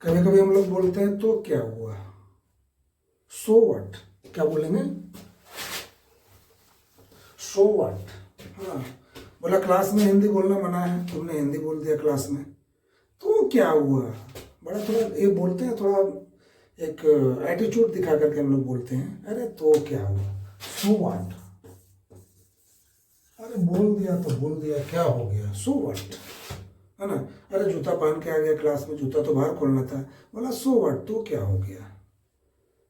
कभी कभी हम लोग बोलते हैं तो क्या हुआ, सो व्हाट। क्या बोलेंगे? So what. हाँ, बोला क्लास में हिंदी बोलना मना है, तुमने हिंदी बोल दिया क्लास में, तो क्या हुआ। बड़ा थोड़ा ये बोलते हैं, थोड़ा एक एटीट्यूड दिखा करके हम लोग बोलते हैं, अरे तो क्या हुआ, सो व्हाट। अरे बोल दिया तो बोल दिया, क्या हो गया, सो व्हाट, है ना। अरे जूता पहन के आ गया क्लास में, जूता तो बाहर खोलना था, बोला सो व्हाट, तो क्या हो गया।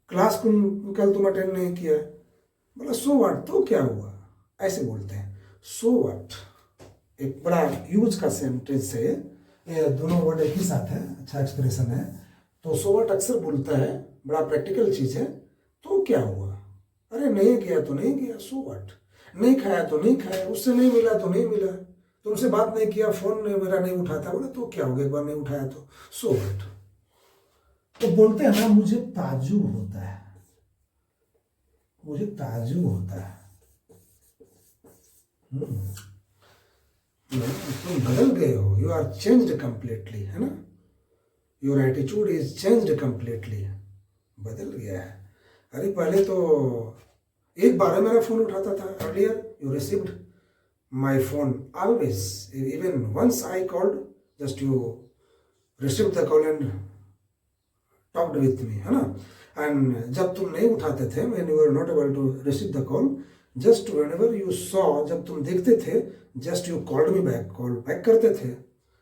क्लास को कल तुम अटेंड नहीं किया, बोला सो व्हाट, तो क्या हुआ। ऐसे बोलते हैं सो व्हाट। एक बड़ा यूज का सेंटेंस है ये, दोनों वर्ड एक ही साथ है, अच्छा एक्सप्रेशन है। तो सो व्हाट अक्सर बोलता है, बड़ा प्रैक्टिकल चीज है। तो क्या हुआ, अरे नहीं गया तो नहीं गया, सो व्हाट। नहीं खाया तो नहीं खाया, उससे नहीं मिला तो नहीं मिला, तुमसे बात नहीं किया, फोन मेरा नहीं उठाता, बोले तो क्या हो गया, एक बार नहीं उठाया तो सो व्हाट। तो बोलते हैं ना, मुझे ताज्जुब होता है, मुझे ताज्जुब होता है। तुम बदल गए हो, यू आर चेंज्ड कंप्लीटली, है ना। Your attitude is changed completely, बदल गया है। अरे पहले तो एक बार मेरा फोन उठाता था, earlier you received my phone always, even once I called, just you received the call and talked with me, है ना। एंड जब तुम नहीं उठाते थे, when you are not able to receive the call, just whenever you saw, जब तुम देखते थे, just you called me back, call back करते थे।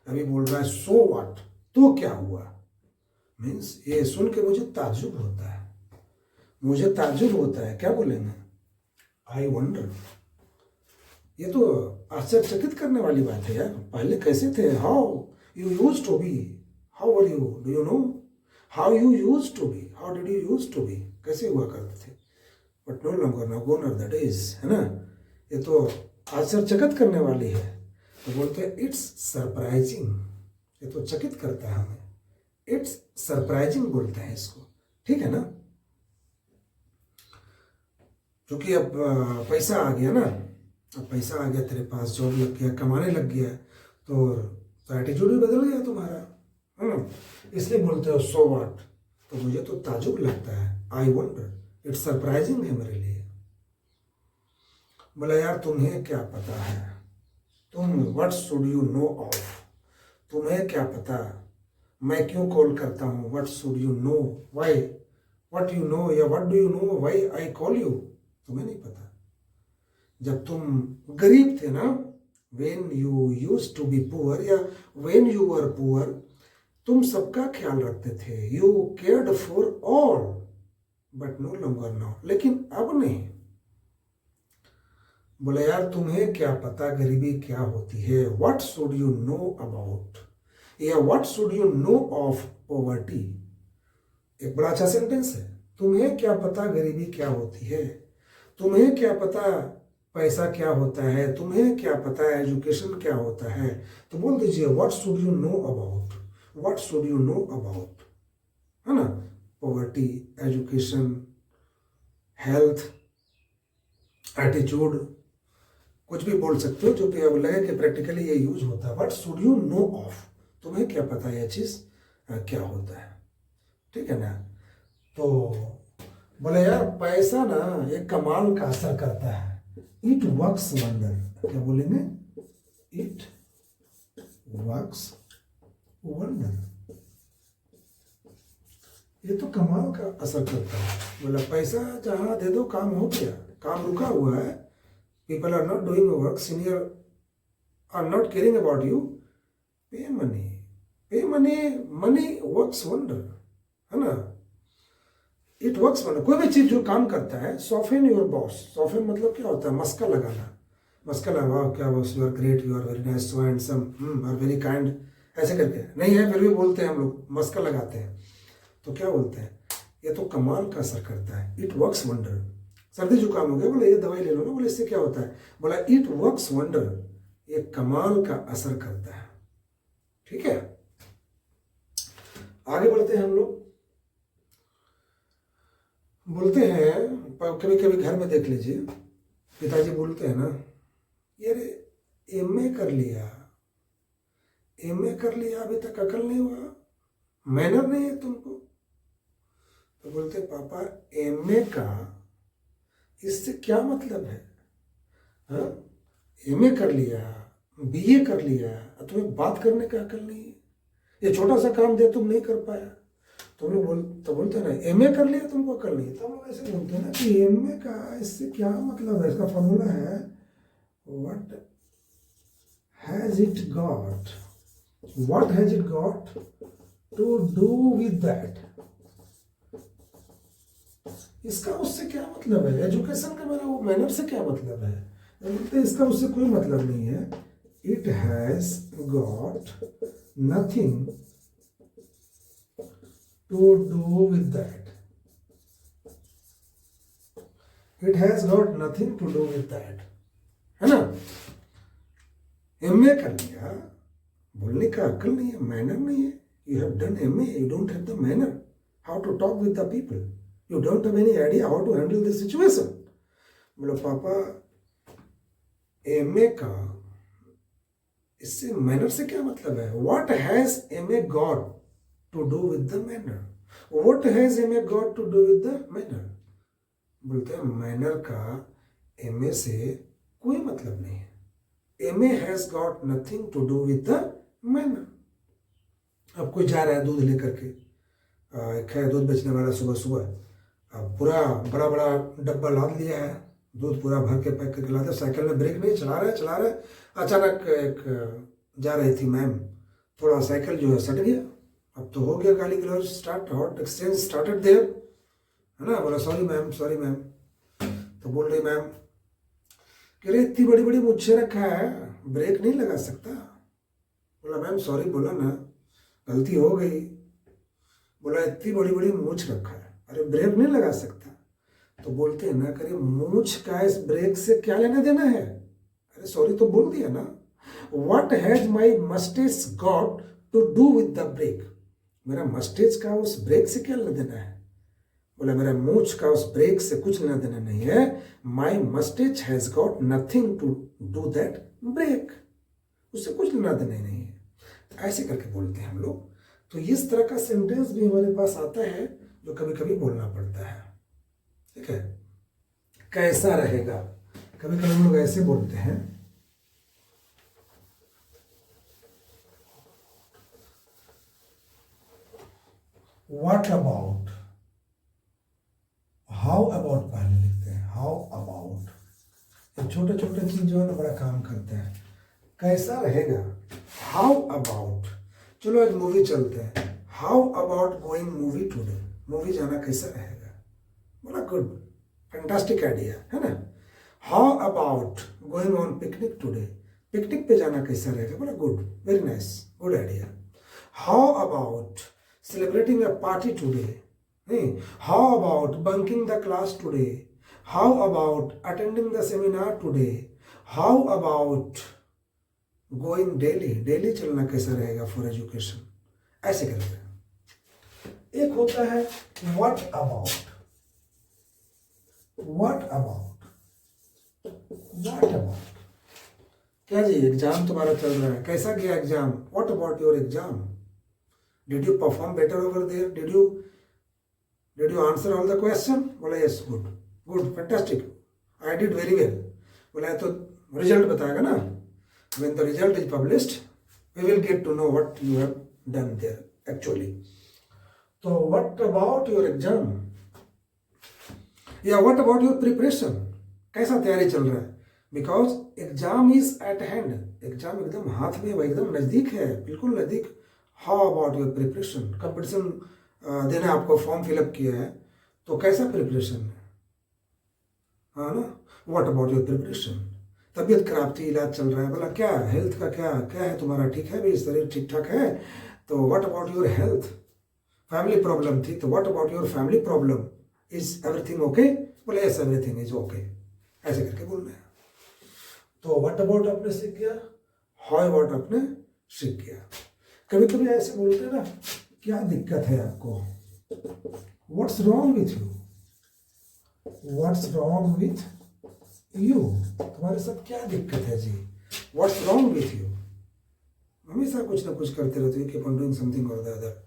अभी बोल रहा है सो व्हाट, तो क्या हुआ। मीन्स ये सुन के मुझे ताज्जुब होता है, मुझे ताज्जुब होता है। क्या बोलेंगे, आई वंडर। ये तो आश्चर्यचकित करने वाली बात है यार। पहले कैसे थे, how you use to be, how are you, do you know how you use to be, how did you use to be, कैसे हुआ करते थे। But no longer, now gone are the days, है ना। ये तो आश्चर्यचकित करने वाली है। तो बोलते हैं इट्स सरप्राइजिंग, ये तो चकित करता है हमें, इट्स सरप्राइजिंग बोलते हैं इसको, ठीक है ना। क्योंकि अब पैसा आ गया ना, अब पैसा आ गया तेरे पास, जॉब लग गया, कमाने लग गया, तो एटीट्यूड भी बदल गया तुम्हारा, है ना। इसलिए बोलते हो सो व्हाट। तो मुझे तो ताजुब लगता है, आई वंडर, इट्स सरप्राइजिंग है मेरे लिए। बोला यार तुम्हें क्या पता है, तुम what should you know of, तुम्हें क्या पता मैं क्यों कॉल करता हूँ, what should you know, why, what you know, या what do you know why I call you, तुम्हें नहीं पता। जब तुम गरीब थे ना, when you use to be poor, या वेन यू वर पुअर, तुम सबका ख्याल रखते थे, you cared for all, but no longer now, लेकिन अब नहीं। बोले यार तुम्हें क्या पता गरीबी क्या होती है, what should you know about, या what should you know of poverty. एक बड़ा अच्छा सेंटेंस है, तुम्हें क्या पता गरीबी क्या होती है, तुम्हें क्या पता पैसा क्या होता है, तुम्हें क्या पता एजुकेशन क्या होता है। तो बोल दीजिए what should you know about, what should you know about, है ना। पॉवर्टी, एजुकेशन, हेल्थ, एटीट्यूड, कुछ भी बोल सकते हो जो कि अब लगे कि प्रैक्टिकली ये यूज होता है। What should you know of, तुम्हें क्या पता यह चीज क्या होता है, ठीक है ना। तो बोले यार पैसा ना एक कमाल का असर करता है, इट वर्क्स वंडर। क्या बोलेंगे, इट वर्क्स वंडर, ये तो कमाल का असर करता है। बोला पैसा जहां दे दो काम हो गया, काम रुका हुआ है, people are not doing work, senior are not caring about you, pay money, pay money, money works wonder, है ना। इट वर्क्स वंडर, कोई भी चीज जो काम करता है, सॉफ्टन योर बॉस, सॉफ्टन मतलब क्या होता है, मस्का लगाना, मस्का लगा, क्या boss you are great, you are very nice, so handsome, are very kind, ऐसे करके नहीं है फिर भी बोलते हैं हम लोग, मस्का लगाते हैं। तो क्या बोलते हैं, ये तो कमाल का असर करता है, इट वर्क्स वंडर। सर्दी जुकाम हो गया, बोले ये दवाई ले लो ना, बोले इससे क्या होता है, बोला इट वर्क्स वंडर, ये कमाल का असर करता है, ठीक है। आगे बढ़ते हैं हम लोग, बोलते हैं कभी कभी घर में देख लीजिए, पिताजी बोलते हैं ना, ये रे एमए कर लिया, एमए कर लिया, अभी तक अकल नहीं हुआ, मैनर नहीं है तुमको। तो बोलते पापा एमए का इससे क्या मतलब है? हाँ, एमए कर लिया, बीए कर लिया, तुम्हें बात करने का अकल नहीं है। ये छोटा सा काम दिया तुम नहीं कर पाया, तुम लोग तो बोलते हैं ना एमए कर लिया तुमको अकल नहीं है। तो हम लोग ऐसे बोलते हैं ना कि एमए का इससे क्या मतलब है? इसका फॉर्मूला है what has it got to do with that. इसका उससे क्या मतलब है? एजुकेशन का मेरा वो मैनर से क्या मतलब है? बोलते इसका उससे कोई मतलब नहीं है। It has got nothing to do with that. It has got nothing to do with that, है ना। एमए कर लिया, बोलने का अकल नहीं है, मैनर नहीं है। You have done MA, you don't have the manner how to talk with the people, you don't have any idea how to handle this situation. बोलो पापा एमए का इससे मैनर से क्या मतलब है? What has M A got to do with the manner? What has M A got to do with the manner? बोलते हैं मैनर का एमए से कोई मतलब नहीं है। M A has got nothing to do with the manner. अब कोई जा रहा है दूध लेकर के, एक है दूध बेचने वाला, सुबह सुबह अब पूरा बड़ा बड़ा डब्बा लाद लिया है, दूध पूरा भर के पैक करके लाते, साइकिल में ब्रेक नहीं, चला रहे। अचानक एक जा रही थी मैम, थोड़ा साइकिल जो है सट गया। अब तो हो गया गाली गलौज start, hot exchange started there, है ना। बोला सॉरी मैम। तो बोल रही मैम कि अरे इतनी बड़ी बड़ी मुझे रखा है, ब्रेक नहीं लगा सकता। बोला मैम सॉरी, बोला ना गलती हो गई। बोला इतनी बड़ी बड़ी मूछ रखा है, अरे ब्रेक नहीं लगा सकता। तो बोलते हैं ना करे मूछ का इस ब्रेक से क्या लेना देना है? अरे सॉरी तो बोल दिया ना। What has my moustache got to do with the break? मेरा मस्टेज का उस ब्रेक से क्या लेना देना है? बोला मेरा मूछ का उस ब्रेक से कुछ लेना देना नहीं है। My moustache has got nothing to do that break, उससे कुछ लेना देना नहीं है। ऐसे करके बोलते हैं हम लोग। तो इस तरह का सेंटेंस भी हमारे पास आता है जो कभी कभी बोलना पड़ता है, ठीक है। कैसा रहेगा, कभी कभी हम लोग ऐसे बोलते हैं व्हाट अबाउट, हाउ अबाउट पहले लिखते हैं, हाउ अबाउट। ये छोटे छोटे चीज जो है ना बड़ा काम करते हैं। कैसा रहेगा, हाउ अबाउट, चलो आज मूवी चलते हैं, how about going movie today, movie जाना कैसा रहेगा? बोला गुड, फैंटास्टिक आइडिया, है ना। How about going on picnic today, picnic पे जाना कैसा रहेगा? बोला good, very nice, good idea. How about celebrating a party today, नहीं, how about bunking the class today, how about attending the seminar today, how about going Delhi, Delhi चलना कैसा रहेगा for education? ऐसे करते हैं। एक होता है what about, what about, what about. क्या जी एग्जाम तुम्हारा चल रहा है, कैसा गया exam? What about your exam? Did you perform better over there? Did you answer all the question? बोला yes, good, fantastic, I did very well. बोला तो रिजल्ट बताएगा ना, when the result is published we will get to know what you have done there actually. So what about your exam? Yeah, what about your preparation? कैसा तैयारी चल रहा है? Because exam is at hand, exam एकदम हाथ में, वह एकदम नज़दीक है, बिल्कुल नज़दीक। How about your preparation? Competition देना, आपको फॉर्म फिलअप किया है तो कैसा प्रिपरेशन है, हाँ ना। What about your preparation? तबीयत खराब थी, इलाज चल रहा है, बोला क्या हेल्थ का क्या है तुम्हारा, ठीक है भाई, शरीर ठीक ठाक है? तो what about your health? Family problem थी तो what about your family problem? Is everything okay? बोले यस एवरीथिंग इज ओके। ऐसे करके बोलना है। तो व्हाट अबाउट आपने सीख गया, हाउ अबाउट आपने सीख गया। कभी कभी ऐसे बोलते हैं ना, क्या दिक्कत है आपको, what's wrong with you, what's wrong with you, तुम्हारे साथ क्या दिक्कत है जी, व्हाट्स रॉन्ग विथ यू। हमेशा कुछ ना कुछ करते रहते हो, कीप ऑन डूइंग समथिंग और द अदर।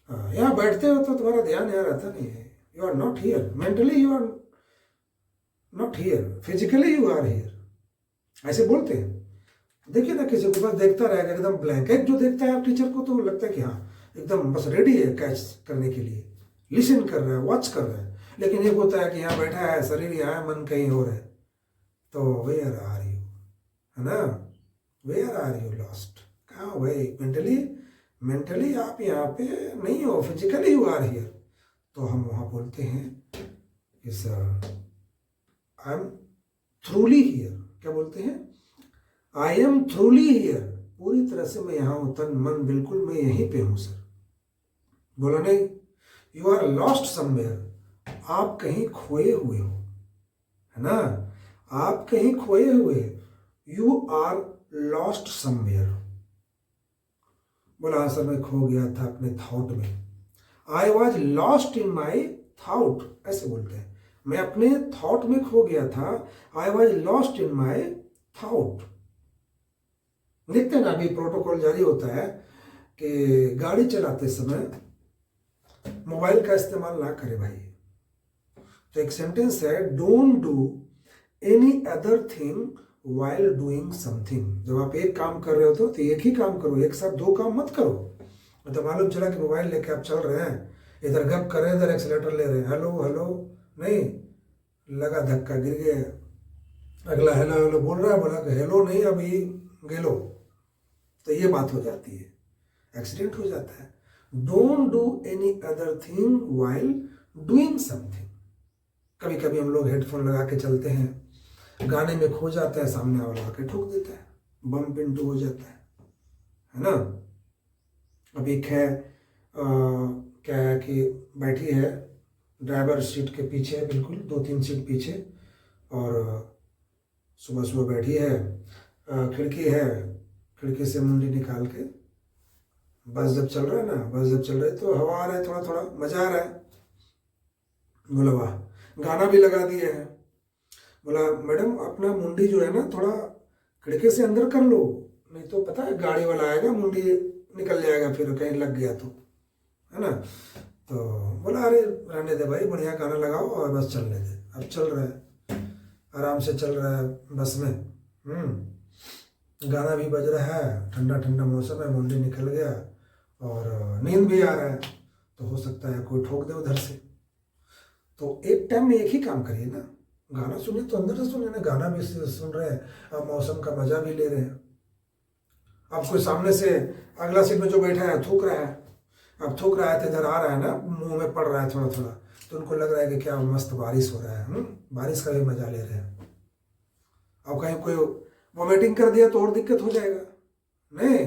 हाँ, यहाँ बैठते हो तो तुम्हारा ध्यान यहाँ रहता नहीं है, you are not here mentally, you are not here physically, you are here, ऐसे बोलते हैं। देखिए ना, किसी को बस देखता रहेगा एकदम ब्लैंक, एक जो देखता है आप टीचर को तो लगता है कि हाँ एकदम बस रेडी है कैच करने के लिए, लिसन कर रहा है, वॉच कर रहा है। लेकिन एक होता है कि यहाँ बैठा है, शरीर यहाँ है, मन कहीं और है, तो वेयर आर यू, है ना, वेयर आर यू लॉस्ट, कहाँ हो भाई, मेंटली, मेंटली आप यहाँ पे नहीं हो, फिजिकली यू आर हियर। तो हम वहाँ बोलते हैं कि सर आई एम थ्रूली हियर, क्या बोलते हैं, आई एम थ्रूली हियर, पूरी तरह से मैं यहाँ हूँ, तन मन बिल्कुल मैं यहीं पे हूँ सर। बोला नहीं, यू आर लॉस्ट समवेयर, आप कहीं खोए हुए हो, है ना, आप कहीं खोए हुए, यू आर लॉस्ट समवेयर। बोला हाँ सर मैं खो गया था अपने थॉट में, आई was lost in my thought, ऐसे बोलते हैं, मैं अपने थॉट में खो गया था, आई was lost in my thought. देखते हैं ना, अभी प्रोटोकॉल जारी होता है कि गाड़ी चलाते समय मोबाइल का इस्तेमाल ना करें भाई। तो एक सेंटेंस है, don't do any other thing while doing something. जब आप एक काम कर रहे हो तो एक ही काम करो, एक साथ दो काम मत करो। मतलब मालूम चला कि मोबाइल लेके आप चल रहे हैं, इधर गप कर रहे हैं, इधर एक्सीलेटर ले रहे हैं, हेलो हेलो नहीं, लगा धक्का, गिर गए, अगला हेलो हेलो बोल रहा है, बोला कि हेलो नहीं अभी गेलो, तो ये बात हो जाती है, एक्सीडेंट हो जाता है। Don't do any other thing while doing something. कभी कभी हम लोग हेडफोन लगा के चलते हैं, गाने में खो जाता है, सामने वाला आके ठोक देता है, बम्प इनटू हो जाता है ना। अब एक है क्या है कि बैठी है ड्राइवर सीट के पीछे, बिल्कुल 2-3 सीट पीछे, और सुबह सुबह बैठी है, खिड़की है, खिड़की से मुंडी निकाल के, बस जब चल रहा है ना, बस जब चल रहा है तो हवा आ रहा है, थोड़ा थोड़ा मजा आ रहा है, बोला वाह, गाना भी लगा दिए है। बोला मैडम अपना मुंडी जो है ना थोड़ा खिड़की से अंदर कर लो, नहीं तो पता है गाड़ी वाला आएगा, मुंडी निकल जाएगा फिर कहीं लग गया तो, है ना। तो बोला अरे रहने दे भाई, बढ़िया गाना लगाओ और बस चलने दे। अब चल रहा है, आराम से चल रहा है बस में, गाना भी बज रहा है, ठंडा ठंडा मौसम है, मुंडी निकल गया और नींद भी आ रहा है, तो हो सकता है कोई ठोक दे उधर से। तो एक टाइम में एक ही काम करिए ना, गाना सुनिए तो अंदर से सुनिए ना, गाना भी सुन रहे हैं, अब मौसम का मजा भी ले रहे हैं। अब कोई सामने से अगला सीट में जो बैठा है थूक रहा है, अब थूक रहा है तो इधर आ रहा है ना, मुंह में पड़ रहा है थोड़ा थोड़ा, तो उनको लग रहा है कि क्या मस्त बारिश हो रहा है, बारिश का भी मजा ले रहे हैं। अब कहीं कोई वॉमिटिंग कर दिया तो और दिक्कत हो जाएगा, नहीं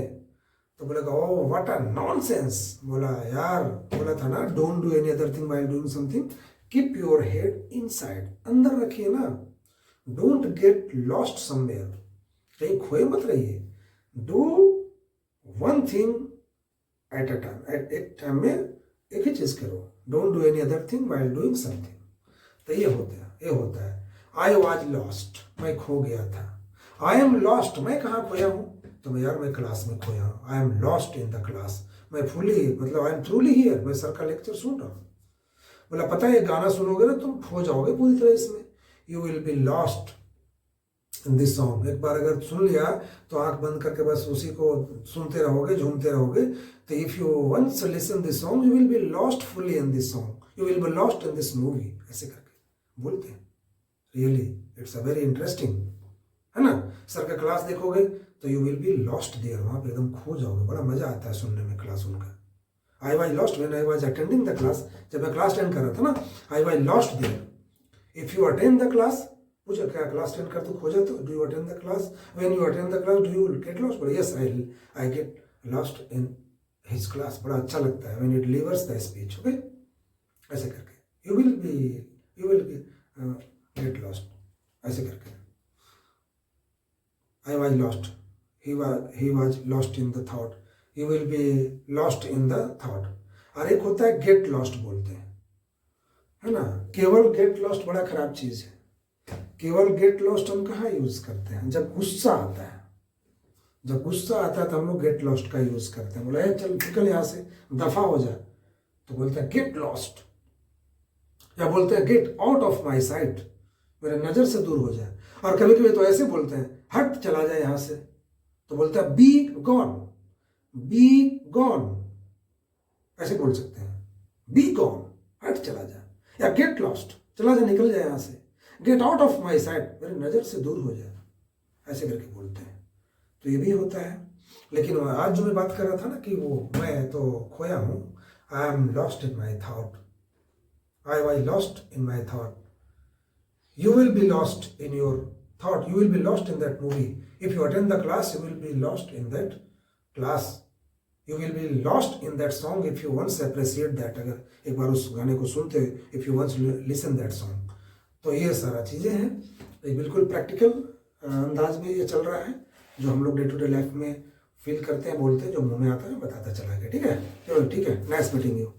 तो बोलेगा ओ व्हाट अ नॉनसेंस। बोला यार, बोला था ना don't do any other thing while doing something, keep your head inside, अंदर रखिए ना, डोंट गेट लॉस्ट समवेयर, कहीं खोए मत रहिए, do one thing at a time, एक टाइम में एक ही चीज करो, don't do any other thing while doing something. तो ये होता है आई वॉज लॉस्ट, मैं खो गया था, आई एम लॉस्ट, मैं कहाँ खोया हूँ, तो मैं यार मैं क्लास में खोया हूँ, I am lost in the class, मैं फुली मतलब आई एम ट्रूली हियर, मैं सर का लेक्चर सुन रहा हूँ। बोला पता है गाना सुनोगे ना तुम खो जाओगे पूरी तरह इसमें, you will be lost in this song. एक बार अगर सुन लिया तो आंख बंद करके बस उसी को सुनते रहोगे, झूमते रहोगे। तो if you once listen this song you will be lost fully in this song, you will be lost in this movie, ऐसे करके बोलते हैं। Really it's a very interesting, है ना। सर का क्लास देखोगे तो you will be lost there, वहां पे एकदम खो जाओगे, बड़ा मजा आता है सुनने में क्लास उनका। I was lost when I was attending the class, जब मैं क्लास अटेंड कर रहा था ना, I was lost there. If you attend the class, पूछो क्या क्लास अटेंड करते हो, खो जाते हो, do you attend the class, when you attend the class do you get lost, बोले yes I get lost in his class, बड़ा अच्छा लगता है when it delivers the speech, okay, ऐसे करके you will B get lost, ऐसे करके I was lost, he was lost in the thought, you will be lost in the thought। और एक होता है गेट लॉस्ट बोलते हैं, है ना। केवल गेट लॉस्ट बड़ा खराब चीज है। केवल गेट लॉस्ट हम कहाँ यूज करते हैं, जब गुस्सा आता है, जब गुस्सा आता है तो हम लोग गेट लॉस्ट का यूज करते हैं, बोला चल निकल यहाँ से, दफा हो जा, तो बोलते हैं गेट लॉस्ट, या बोलते हैं get out of my site, मेरे नज़र से दूर हो जाए। और कभी कभी तो ऐसे बोलते हैं हट चला जाए यहाँ से, तो बोलते हैं बी गॉन, बी गॉन, ऐसे बोल सकते हैं, बी गॉन, हट चला जाए, या गेट लॉस्ट, चला जाए, निकल जाए यहाँ से, get out of my site, मेरे नज़र से दूर हो जाए, ऐसे करके बोलते हैं। तो ये भी होता है। लेकिन आज जो मैं बात कर रहा था ना कि वो मैं तो खोया हूँ, I am lost in my thought, I was lost in my thought, you will be lost in your thought, you will be lost in that movie. If you attend the class, you will be lost in that class, you will be lost in that song if you once appreciate that, अगर एक बार उस गाने को सुनते, if you once listen that song। तो ये सारा चीज़ें हैं, ये बिल्कुल प्रैक्टिकल अंदाज में ये चल रहा है, जो हम लोग डे टू डे लाइफ में फील करते हैं, बोलते हैं, जो मुंह में आता है बताता चला गया। ठीक है, चलो ठीक है, नाइस मीटिंग यू।